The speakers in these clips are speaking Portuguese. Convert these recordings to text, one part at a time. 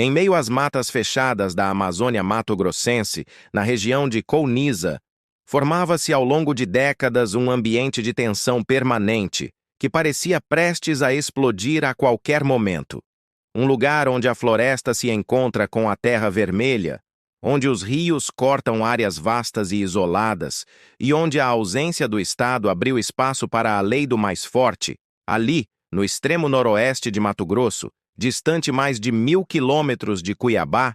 Em meio às matas fechadas da Amazônia mato-grossense, na região de Colniza, formava-se ao longo de décadas um ambiente de tensão permanente, que parecia prestes a explodir a qualquer momento. Um lugar onde a floresta se encontra com a terra vermelha, onde os rios cortam áreas vastas e isoladas, e onde a ausência do Estado abriu espaço para a lei do mais forte, ali, no extremo noroeste de Mato Grosso, distante mais de 1.000 quilômetros de Cuiabá,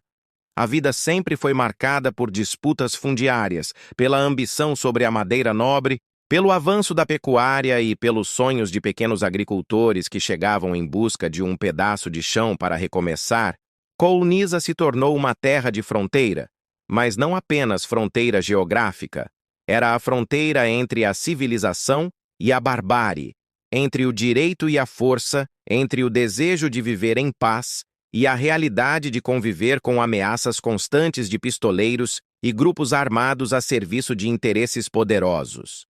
a vida sempre foi marcada por disputas fundiárias, pela ambição sobre a madeira nobre, pelo avanço da pecuária e pelos sonhos de pequenos agricultores que chegavam em busca de um pedaço de chão para recomeçar. Colniza se tornou uma terra de fronteira, mas não apenas fronteira geográfica. Era a fronteira entre a civilização e a barbárie, entre o direito e a força, entre o desejo de viver em paz e a realidade de conviver com ameaças constantes de pistoleiros e grupos armados a serviço de interesses poderosos.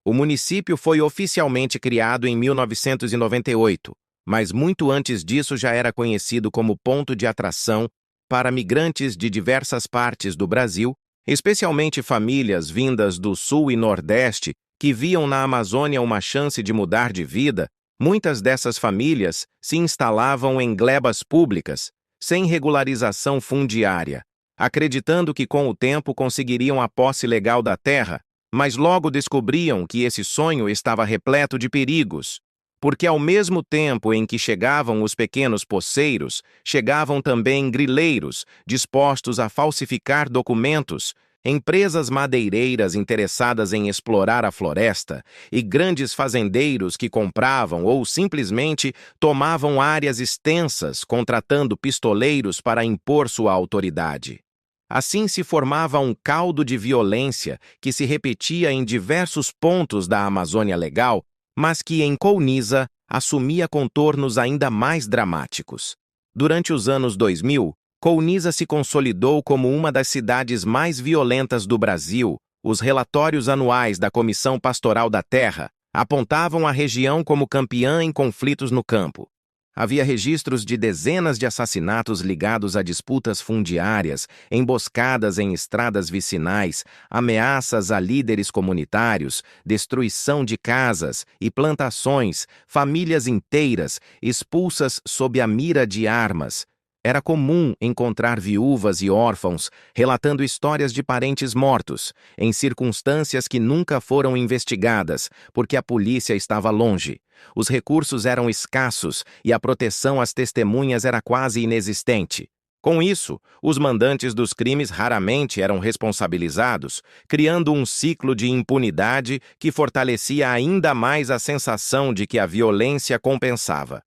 O município foi oficialmente criado em 1998, mas muito antes disso já era conhecido como ponto de atração para migrantes de diversas partes do Brasil, especialmente famílias vindas do Sul e Nordeste que viam na Amazônia uma chance de mudar de vida. Muitas dessas famílias se instalavam em glebas públicas, sem regularização fundiária, acreditando que com o tempo conseguiriam a posse legal da terra, mas logo descobriam que esse sonho estava repleto de perigos, porque ao mesmo tempo em que chegavam os pequenos poceiros, chegavam também grileiros, dispostos a falsificar documentos, empresas madeireiras interessadas em explorar a floresta e grandes fazendeiros que compravam ou simplesmente tomavam áreas extensas, contratando pistoleiros para impor sua autoridade. Assim se formava um caldo de violência que se repetia em diversos pontos da Amazônia Legal, mas que em Colniza assumia contornos ainda mais dramáticos. Durante os anos 2000, Colniza se consolidou como uma das cidades mais violentas do Brasil. Os relatórios anuais da Comissão Pastoral da Terra apontavam a região como campeã em conflitos no campo. Havia registros de dezenas de assassinatos ligados a disputas fundiárias, emboscadas em estradas vicinais, ameaças a líderes comunitários, destruição de casas e plantações, famílias inteiras expulsas sob a mira de armas. Era comum encontrar viúvas e órfãos relatando histórias de parentes mortos, em circunstâncias que nunca foram investigadas, porque a polícia estava longe. Os recursos eram escassos e a proteção às testemunhas era quase inexistente. Com isso, os mandantes dos crimes raramente eram responsabilizados, criando um ciclo de impunidade que fortalecia ainda mais a sensação de que a violência compensava.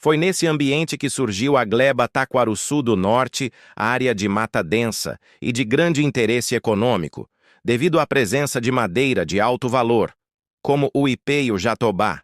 Foi nesse ambiente que surgiu a gleba Taquarussu do Norte, área de mata densa e de grande interesse econômico, devido à presença de madeira de alto valor, como o ipê e o jatobá.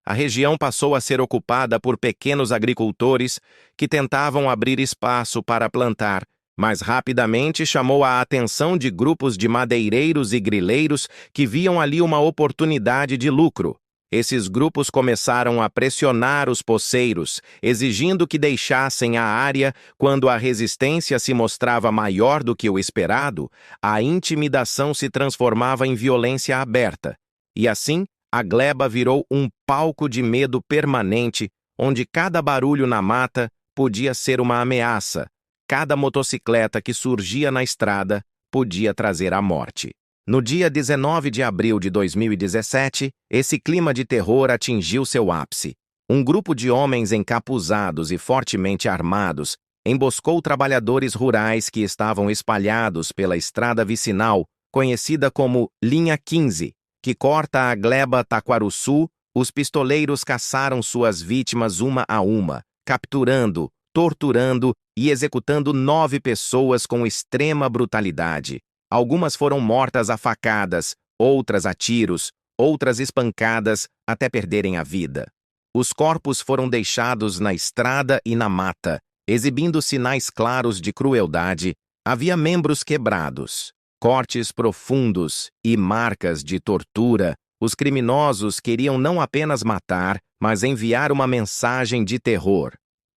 A região passou a ser ocupada por pequenos agricultores que tentavam abrir espaço para plantar, mas rapidamente chamou a atenção de grupos de madeireiros e grileiros que viam ali uma oportunidade de lucro. Esses grupos começaram a pressionar os poceiros, exigindo que deixassem a área. Quando a resistência se mostrava maior do que o esperado, a intimidação se transformava em violência aberta. E assim, a gleba virou um palco de medo permanente, onde cada barulho na mata podia ser uma ameaça, cada motocicleta que surgia na estrada podia trazer a morte. No dia 19 de abril de 2017, esse clima de terror atingiu seu ápice. Um grupo de homens encapuzados e fortemente armados emboscou trabalhadores rurais que estavam espalhados pela estrada vicinal, conhecida como Linha 15, que corta a gleba Taquarussu. Os pistoleiros caçaram suas vítimas uma a uma, capturando, torturando e executando 9 pessoas com extrema brutalidade. Algumas foram mortas a facadas, outras a tiros, outras espancadas até perderem a vida. Os corpos foram deixados na estrada e na mata, exibindo sinais claros de crueldade. Havia membros quebrados, cortes profundos e marcas de tortura. Os criminosos queriam não apenas matar, mas enviar uma mensagem de terror.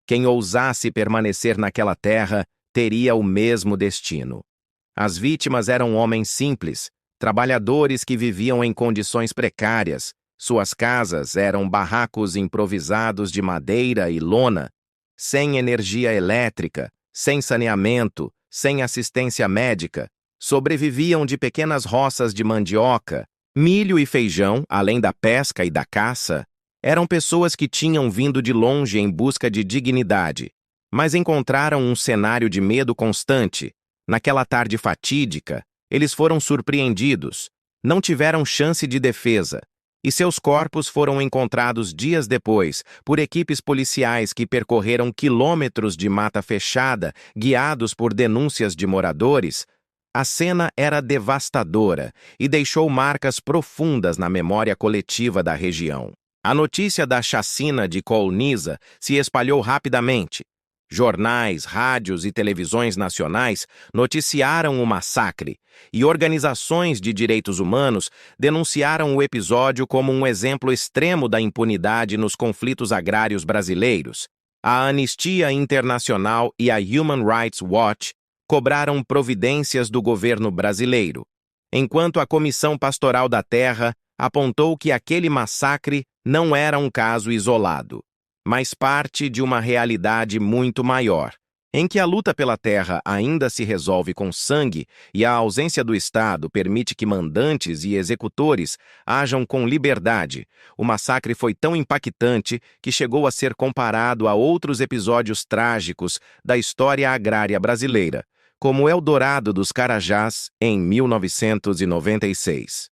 Quem ousasse permanecer naquela terra teria o mesmo destino. As vítimas eram homens simples, trabalhadores que viviam em condições precárias. Suas casas eram barracos improvisados de madeira e lona, sem energia elétrica, sem saneamento, sem assistência médica. Sobreviviam de pequenas roças de mandioca, milho e feijão, além da pesca e da caça. Eram pessoas que tinham vindo de longe em busca de dignidade, mas encontraram um cenário de medo constante. Naquela tarde fatídica, eles foram surpreendidos, não tiveram chance de defesa, e seus corpos foram encontrados dias depois por equipes policiais que percorreram quilômetros de mata fechada, guiados por denúncias de moradores. A cena era devastadora e deixou marcas profundas na memória coletiva da região. A notícia da chacina de Colniza se espalhou rapidamente. Jornais, rádios e televisões nacionais noticiaram o massacre, e organizações de direitos humanos denunciaram o episódio como um exemplo extremo da impunidade nos conflitos agrários brasileiros. A Anistia Internacional e a Human Rights Watch cobraram providências do governo brasileiro, enquanto a Comissão Pastoral da Terra apontou que aquele massacre não era um caso isolado, mas parte de uma realidade muito maior, em que a luta pela terra ainda se resolve com sangue e a ausência do Estado permite que mandantes e executores ajam com liberdade. O massacre foi tão impactante que chegou a ser comparado a outros episódios trágicos da história agrária brasileira, como o Eldorado dos Carajás, em 1996.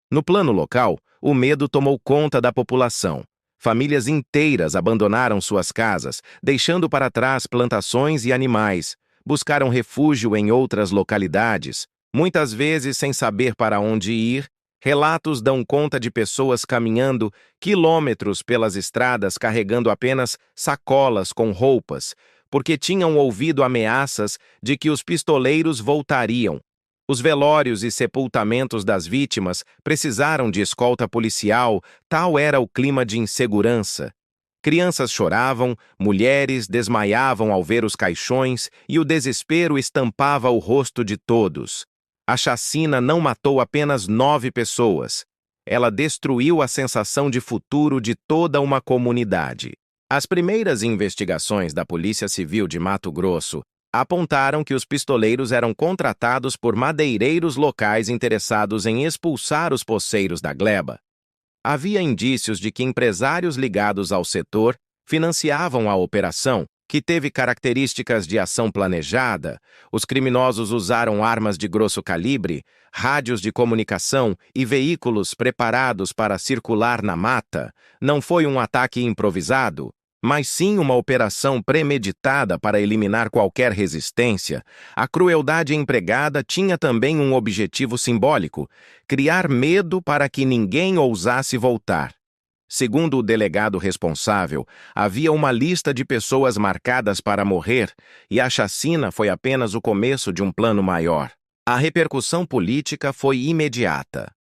No plano local, o medo tomou conta da população. Famílias inteiras abandonaram suas casas, deixando para trás plantações e animais. Buscaram refúgio em outras localidades, muitas vezes sem saber para onde ir. Relatos dão conta de pessoas caminhando quilômetros pelas estradas carregando apenas sacolas com roupas, porque tinham ouvido ameaças de que os pistoleiros voltariam. Os velórios e sepultamentos das vítimas precisaram de escolta policial, tal era o clima de insegurança. Crianças choravam, mulheres desmaiavam ao ver os caixões e o desespero estampava o rosto de todos. A chacina não matou apenas 9 pessoas. Ela destruiu a sensação de futuro de toda uma comunidade. As primeiras investigações da Polícia Civil de Mato Grosso apontaram que os pistoleiros eram contratados por madeireiros locais interessados em expulsar os poceiros da gleba. Havia indícios de que empresários ligados ao setor financiavam a operação, que teve características de ação planejada. Os criminosos usaram armas de grosso calibre, rádios de comunicação e veículos preparados para circular na mata. Não foi um ataque improvisado, mas sim uma operação premeditada para eliminar qualquer resistência. A crueldade empregada tinha também um objetivo simbólico: criar medo para que ninguém ousasse voltar. Segundo o delegado responsável, havia uma lista de pessoas marcadas para morrer, e a chacina foi apenas o começo de um plano maior. A repercussão política foi imediata.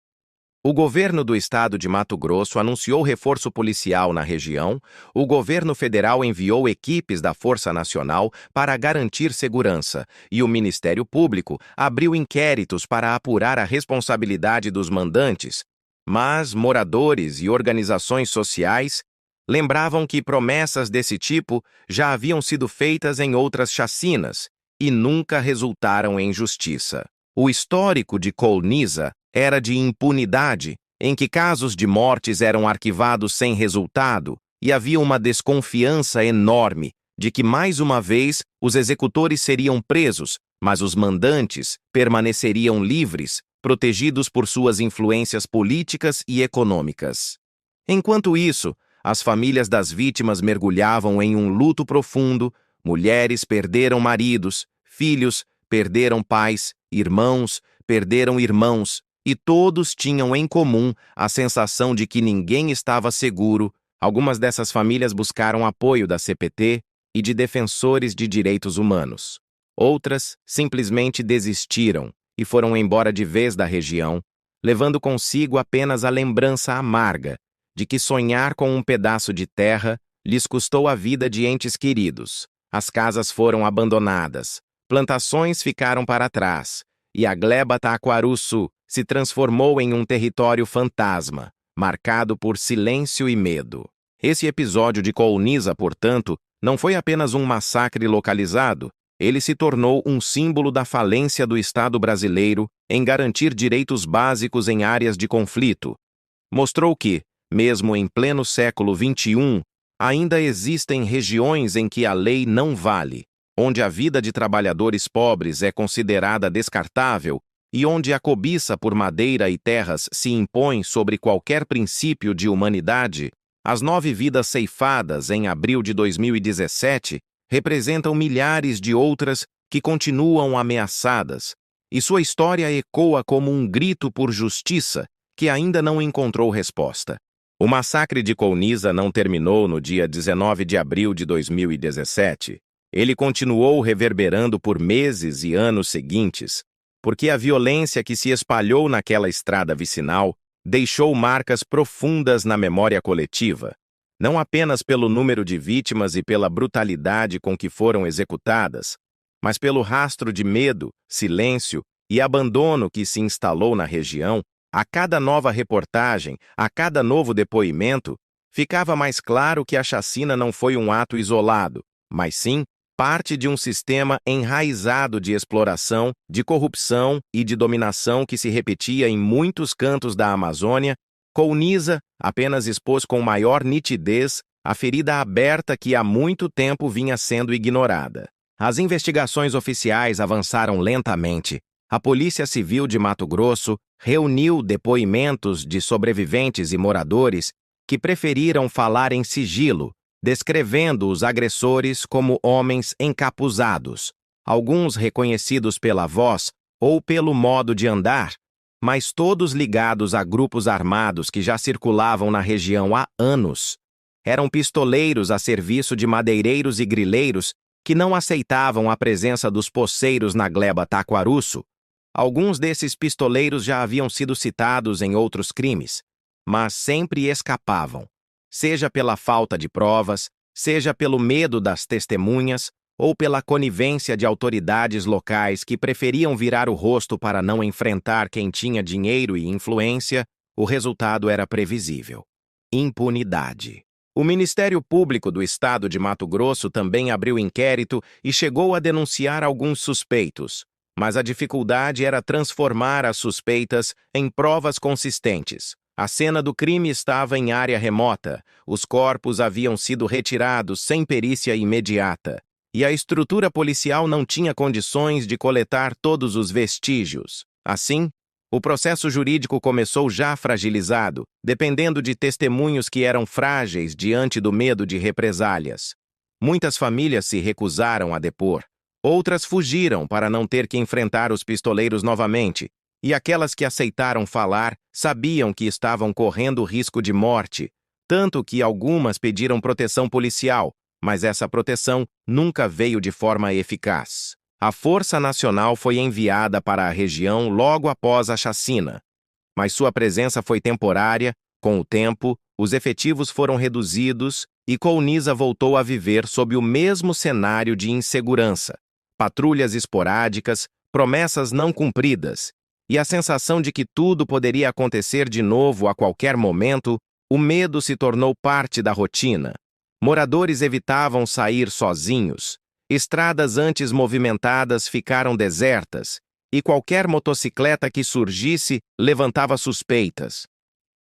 O governo do estado de Mato Grosso anunciou reforço policial na região, o governo federal enviou equipes da Força Nacional para garantir segurança, e o Ministério Público abriu inquéritos para apurar a responsabilidade dos mandantes. Mas moradores e organizações sociais lembravam que promessas desse tipo já haviam sido feitas em outras chacinas e nunca resultaram em justiça. O histórico de Colniza era de impunidade, em que casos de mortes eram arquivados sem resultado, e havia uma desconfiança enorme de que, mais uma vez, os executores seriam presos, mas os mandantes permaneceriam livres, protegidos por suas influências políticas e econômicas. Enquanto isso, as famílias das vítimas mergulhavam em um luto profundo. Mulheres perderam maridos, filhos perderam pais, irmãos perderam irmãos, e todos tinham em comum a sensação de que ninguém estava seguro. Algumas dessas famílias buscaram apoio da CPT e de defensores de direitos humanos. Outras simplesmente desistiram e foram embora de vez da região, levando consigo apenas a lembrança amarga de que sonhar com um pedaço de terra lhes custou a vida de entes queridos. As casas foram abandonadas, plantações ficaram para trás, e a gleba Taquaruçu se transformou em um território fantasma, marcado por silêncio e medo. Esse episódio de Colniza, portanto, não foi apenas um massacre localizado, ele se tornou um símbolo da falência do Estado brasileiro em garantir direitos básicos em áreas de conflito. Mostrou que, mesmo em pleno século XXI, ainda existem regiões em que a lei não vale, onde a vida de trabalhadores pobres é considerada descartável e onde a cobiça por madeira e terras se impõe sobre qualquer princípio de humanidade. As 9 vidas ceifadas em abril de 2017 representam milhares de outras que continuam ameaçadas, e sua história ecoa como um grito por justiça que ainda não encontrou resposta. O massacre de Colniza não terminou no dia 19 de abril de 2017. Ele continuou reverberando por meses e anos seguintes, porque a violência que se espalhou naquela estrada vicinal deixou marcas profundas na memória coletiva, não apenas pelo número de vítimas e pela brutalidade com que foram executadas, mas pelo rastro de medo, silêncio e abandono que se instalou na região. A cada nova reportagem, a cada novo depoimento, ficava mais claro que a chacina não foi um ato isolado, mas sim parte de um sistema enraizado de exploração, de corrupção e de dominação que se repetia em muitos cantos da Amazônia. Colniza apenas expôs com maior nitidez a ferida aberta que há muito tempo vinha sendo ignorada. As investigações oficiais avançaram lentamente. A Polícia Civil de Mato Grosso reuniu depoimentos de sobreviventes e moradores que preferiram falar em sigilo, descrevendo os agressores como homens encapuzados, alguns reconhecidos pela voz ou pelo modo de andar, mas todos ligados a grupos armados que já circulavam na região há anos. Eram pistoleiros a serviço de madeireiros e grileiros que não aceitavam a presença dos poceiros na gleba Taquaruçu. Alguns desses pistoleiros já haviam sido citados em outros crimes, mas sempre escapavam, seja pela falta de provas, seja pelo medo das testemunhas ou pela conivência de autoridades locais que preferiam virar o rosto para não enfrentar quem tinha dinheiro e influência. O resultado era previsível: impunidade. O Ministério Público do Estado de Mato Grosso também abriu inquérito e chegou a denunciar alguns suspeitos, mas a dificuldade era transformar as suspeitas em provas consistentes. A cena do crime estava em área remota, os corpos haviam sido retirados sem perícia imediata, e a estrutura policial não tinha condições de coletar todos os vestígios. Assim, o processo jurídico começou já fragilizado, dependendo de testemunhos que eram frágeis diante do medo de represálias. Muitas famílias se recusaram a depor. Outras fugiram para não ter que enfrentar os pistoleiros novamente, e aquelas que aceitaram falar sabiam que estavam correndo risco de morte, tanto que algumas pediram proteção policial, mas essa proteção nunca veio de forma eficaz. A Força Nacional foi enviada para a região logo após a chacina, mas sua presença foi temporária. Com o tempo, os efetivos foram reduzidos e Colniza voltou a viver sob o mesmo cenário de insegurança. Patrulhas esporádicas, promessas não cumpridas, e a sensação de que tudo poderia acontecer de novo a qualquer momento. O medo se tornou parte da rotina. Moradores evitavam sair sozinhos, estradas antes movimentadas ficaram desertas, e qualquer motocicleta que surgisse levantava suspeitas.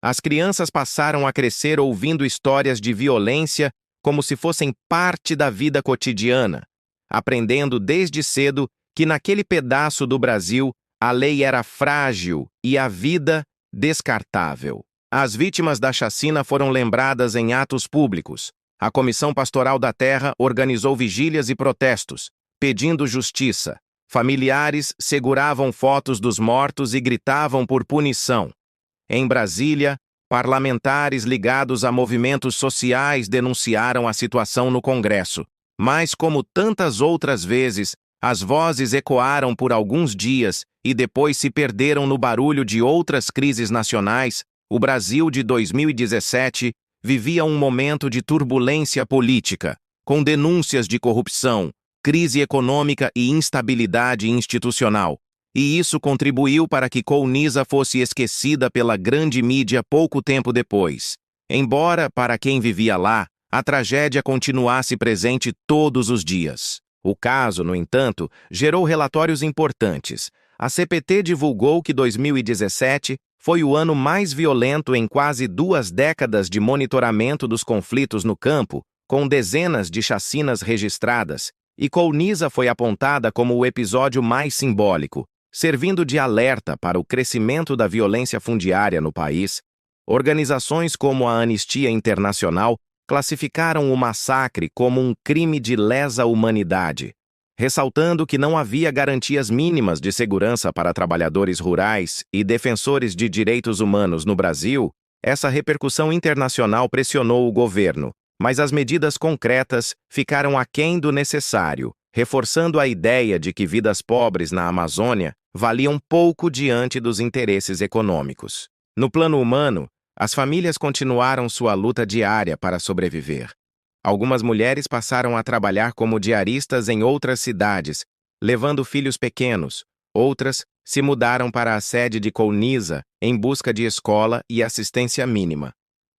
As crianças passaram a crescer ouvindo histórias de violência como se fossem parte da vida cotidiana, aprendendo desde cedo que naquele pedaço do Brasil a lei era frágil e a vida descartável. As vítimas da chacina foram lembradas em atos públicos. A Comissão Pastoral da Terra organizou vigílias e protestos, pedindo justiça. Familiares seguravam fotos dos mortos e gritavam por punição. Em Brasília, parlamentares ligados a movimentos sociais denunciaram a situação no Congresso. Mas, como tantas outras vezes, as vozes ecoaram por alguns dias e depois se perderam no barulho de outras crises nacionais. O Brasil de 2017 vivia um momento de turbulência política, com denúncias de corrupção, crise econômica e instabilidade institucional, e isso contribuiu para que Colniza fosse esquecida pela grande mídia pouco tempo depois. Embora, para quem vivia lá, a tragédia continuasse presente todos os dias. O caso, no entanto, gerou relatórios importantes. A CPT divulgou que 2017 foi o ano mais violento em quase 2 décadas de monitoramento dos conflitos no campo, com dezenas de chacinas registradas, e Colniza foi apontada como o episódio mais simbólico, servindo de alerta para o crescimento da violência fundiária no país. Organizações como a Anistia Internacional classificaram o massacre como um crime de lesa humanidade, ressaltando que não havia garantias mínimas de segurança para trabalhadores rurais e defensores de direitos humanos no Brasil. Essa repercussão internacional pressionou o governo, mas as medidas concretas ficaram aquém do necessário, reforçando a ideia de que vidas pobres na Amazônia valiam pouco diante dos interesses econômicos. No plano humano, as famílias continuaram sua luta diária para sobreviver. Algumas mulheres passaram a trabalhar como diaristas em outras cidades, levando filhos pequenos. Outras se mudaram para a sede de Colniza em busca de escola e assistência mínima,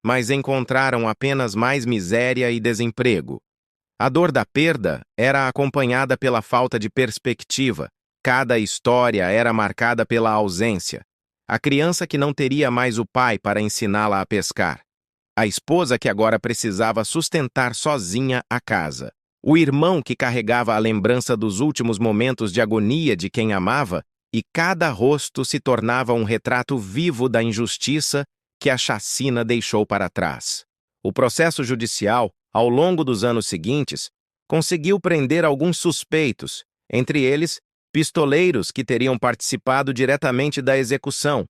mas encontraram apenas mais miséria e desemprego. A dor da perda era acompanhada pela falta de perspectiva. Cada história era marcada pela ausência. A criança que não teria mais o pai para ensiná-la a pescar. A esposa que agora precisava sustentar sozinha a casa. O irmão que carregava a lembrança dos últimos momentos de agonia de quem amava, e cada rosto se tornava um retrato vivo da injustiça que a chacina deixou para trás. O processo judicial, ao longo dos anos seguintes, conseguiu prender alguns suspeitos, entre eles pistoleiros que teriam participado diretamente da execução,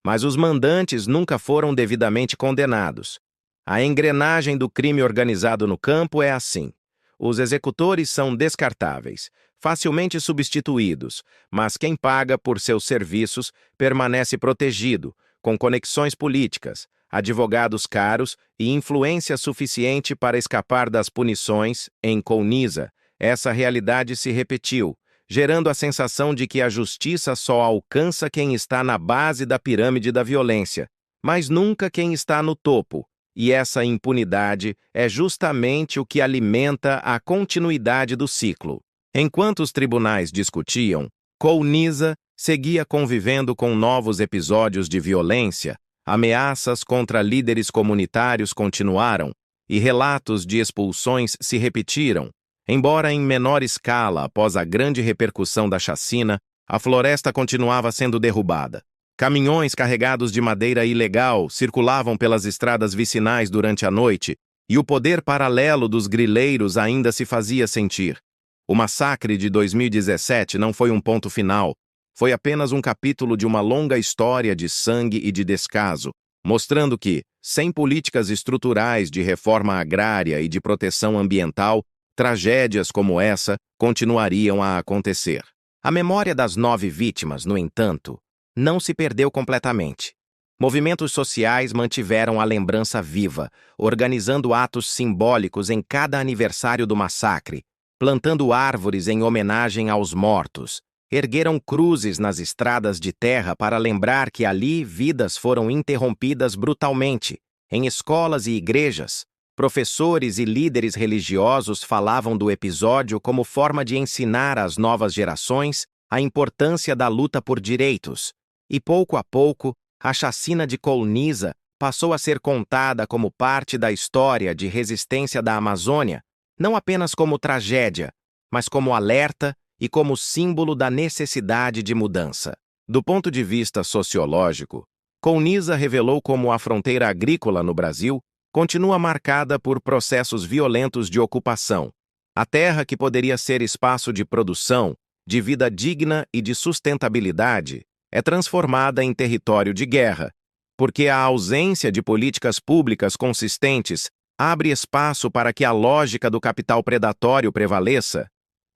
mas os mandantes nunca foram devidamente condenados. A engrenagem do crime organizado no campo é assim. Os executores são descartáveis, facilmente substituídos, mas quem paga por seus serviços permanece protegido, com conexões políticas, advogados caros e influência suficiente para escapar das punições. Em Colniza, essa realidade se repetiu, gerando a sensação de que a justiça só alcança quem está na base da pirâmide da violência, mas nunca quem está no topo. E essa impunidade é justamente o que alimenta a continuidade do ciclo. Enquanto os tribunais discutiam, Colniza seguia convivendo com novos episódios de violência, ameaças contra líderes comunitários continuaram e relatos de expulsões se repetiram. Embora em menor escala após a grande repercussão da chacina, a floresta continuava sendo derrubada. Caminhões carregados de madeira ilegal circulavam pelas estradas vicinais durante a noite, e o poder paralelo dos grileiros ainda se fazia sentir. O massacre de 2017 não foi um ponto final, foi apenas um capítulo de uma longa história de sangue e de descaso, mostrando que, sem políticas estruturais de reforma agrária e de proteção ambiental, tragédias como essa continuariam a acontecer. A memória das 9 vítimas, no entanto, não se perdeu completamente. Movimentos sociais mantiveram a lembrança viva, organizando atos simbólicos em cada aniversário do massacre, plantando árvores em homenagem aos mortos, ergueram cruzes nas estradas de terra para lembrar que ali vidas foram interrompidas brutalmente. Em escolas e igrejas, professores e líderes religiosos falavam do episódio como forma de ensinar às novas gerações a importância da luta por direitos. E pouco a pouco, a chacina de Colniza passou a ser contada como parte da história de resistência da Amazônia, não apenas como tragédia, mas como alerta e como símbolo da necessidade de mudança. Do ponto de vista sociológico, Colniza revelou como a fronteira agrícola no Brasil continua marcada por processos violentos de ocupação. A terra que poderia ser espaço de produção, de vida digna e de sustentabilidade, é transformada em território de guerra, porque a ausência de políticas públicas consistentes abre espaço para que a lógica do capital predatório prevaleça.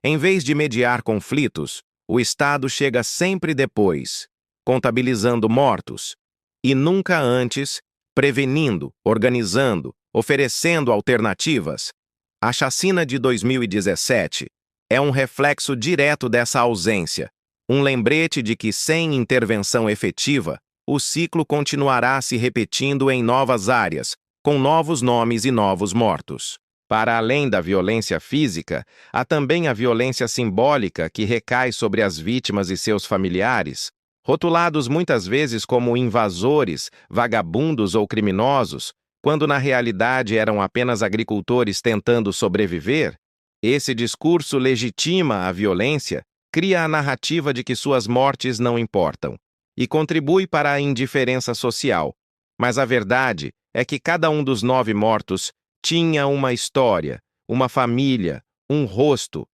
Em vez de mediar conflitos, o Estado chega sempre depois, contabilizando mortos, e nunca antes, prevenindo, organizando oferecendo alternativas. A chacina de 2017 é um reflexo direto dessa ausência, um lembrete de que, sem intervenção efetiva, o ciclo continuará se repetindo em novas áreas, com novos nomes e novos mortos. Para além da violência física, há também a violência simbólica que recai sobre as vítimas e seus familiares, rotulados muitas vezes como invasores, vagabundos ou criminosos, quando na realidade eram apenas agricultores tentando sobreviver. Esse discurso legitima a violência, cria a narrativa de que suas mortes não importam e contribui para a indiferença social. Mas a verdade é que cada um dos 9 mortos tinha uma história, uma família, um rosto,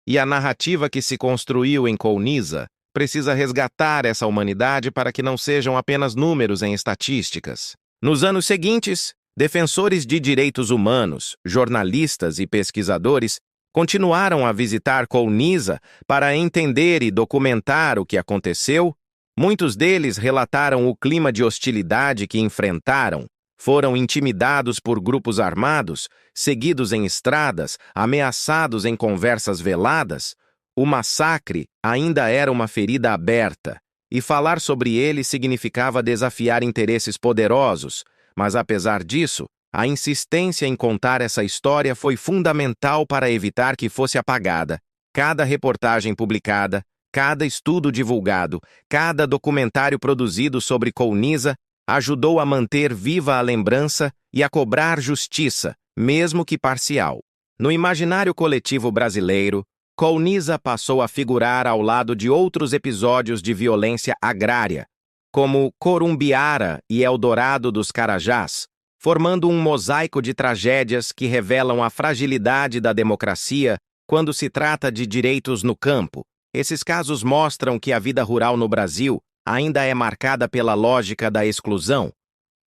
e a narrativa que se construiu em Colniza precisa resgatar essa humanidade para que não sejam apenas números em estatísticas. Nos anos seguintes, defensores de direitos humanos, jornalistas e pesquisadores continuaram a visitar Colniza para entender e documentar o que aconteceu. Muitos deles relataram o clima de hostilidade que enfrentaram, foram intimidados por grupos armados, seguidos em estradas, ameaçados em conversas veladas. O massacre ainda era uma ferida aberta, e falar sobre ele significava desafiar interesses poderosos, mas apesar disso, a insistência em contar essa história foi fundamental para evitar que fosse apagada. Cada reportagem publicada, cada estudo divulgado, cada documentário produzido sobre Colniza ajudou a manter viva a lembrança e a cobrar justiça, mesmo que parcial. No imaginário coletivo brasileiro, Colniza passou a figurar ao lado de outros episódios de violência agrária, como Corumbiara e Eldorado dos Carajás, formando um mosaico de tragédias que revelam a fragilidade da democracia quando se trata de direitos no campo. Esses casos mostram que a vida rural no Brasil ainda é marcada pela lógica da exclusão,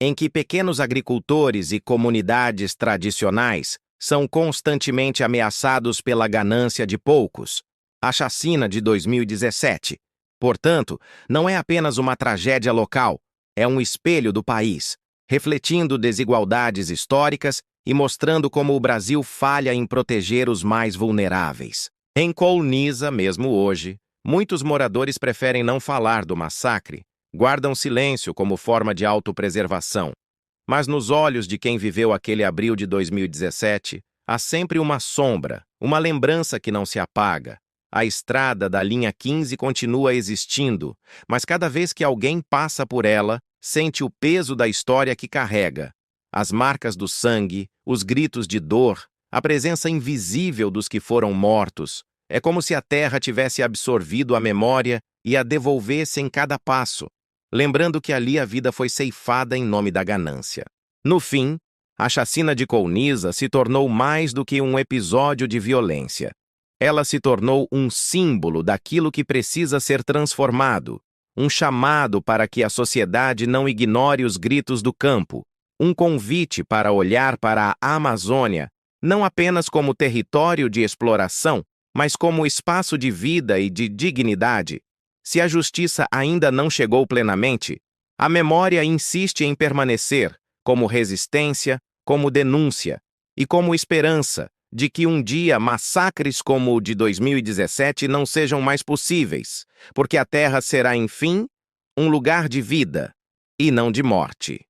em que pequenos agricultores e comunidades tradicionais são constantemente ameaçados pela ganância de poucos. A chacina de 2017, portanto, não é apenas uma tragédia local, é um espelho do país, refletindo desigualdades históricas e mostrando como o Brasil falha em proteger os mais vulneráveis. Em Colniza, mesmo hoje, muitos moradores preferem não falar do massacre, guardam silêncio como forma de autopreservação. Mas nos olhos de quem viveu aquele abril de 2017, há sempre uma sombra, uma lembrança que não se apaga. A estrada da linha 15 continua existindo, mas cada vez que alguém passa por ela, sente o peso da história que carrega. As marcas do sangue, os gritos de dor, a presença invisível dos que foram mortos. É como se a terra tivesse absorvido a memória e a devolvesse em cada passo, lembrando que ali a vida foi ceifada em nome da ganância. No fim, a chacina de Colniza se tornou mais do que um episódio de violência. Ela se tornou um símbolo daquilo que precisa ser transformado, um chamado para que a sociedade não ignore os gritos do campo, um convite para olhar para a Amazônia não apenas como território de exploração, mas como espaço de vida e de dignidade. Se a justiça ainda não chegou plenamente, a memória insiste em permanecer como resistência, como denúncia e como esperança de que um dia massacres como o de 2017 não sejam mais possíveis, porque a Terra será, enfim, um lugar de vida e não de morte.